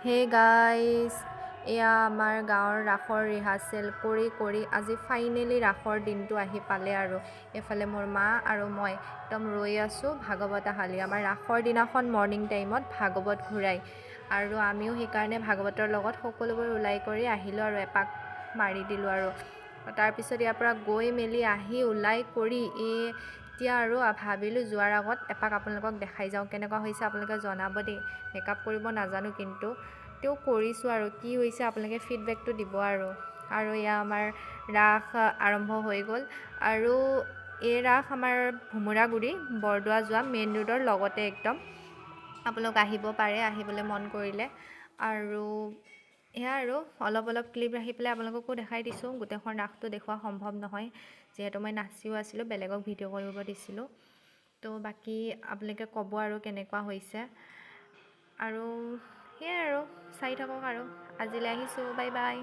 Hey guys, এয়া আমাৰ গাঁৱৰ ৰাসৰ ৰিহাৰ্চেল কৰি আজি ফাইনেলি ৰাসৰ দিনটো আহি পালে আৰু এফালে মোৰ মা আৰু মই একদম ৰৈ আছোঁ ভাগৱত আহালি। আমাৰ ৰাসৰ দিনাখন মৰ্ণিং টাইমত ভাগৱত ঘূৰাই আৰু আমিও সেইকাৰণে ভাগৱতৰ লগত সকলোবোৰ ওলাই কৰি আহিলোঁ আৰু এপাক মাৰি দিলোঁ আৰু তাৰপিছত ইয়াৰ পৰা গৈ মেলি আহি ওলাই কৰি এতিয়া আৰু ভাবিলোঁ যোৱাৰ আগত এপাক আপোনালোকক দেখাই যাওঁ কেনেকুৱা হৈছে। আপোনালোকে জনাব দেই, মেকআপ কৰিব নাজানো কিন্তু তেও কৰিছোঁ আৰু কি হৈছে আপোনালোকে ফিডবেকটো দিব আৰু এয়া আমাৰ ৰাস আৰম্ভ হৈ গ'ল আৰু এই ৰাস আমাৰ ভোমোৰাগুৰি বৰদোৱা যোৱা মেইন ৰোডৰ লগতে একদম। আপোনালোক আহিব পাৰে, আহিবলৈ মন কৰিলে। আৰু এয়া আৰু অলপ ক্লিপ ৰাখি পেলাই আপোনালোককো দেখাই দিছোঁ। গোটেইখন ৰাসটো দেখুওৱা সম্ভৱ নহয় যিহেতু মই নাচিও আছিলোঁ, বেলেগক ভিডিঅ' কৰিব দিছিলোঁ। তো বাকী আপোনালোকে ক'ব আৰু কেনেকুৱা হৈছে আৰু সেয়াই আৰু চাই থাকক আৰু আজিলৈ আহিছোঁ, বাই বাই।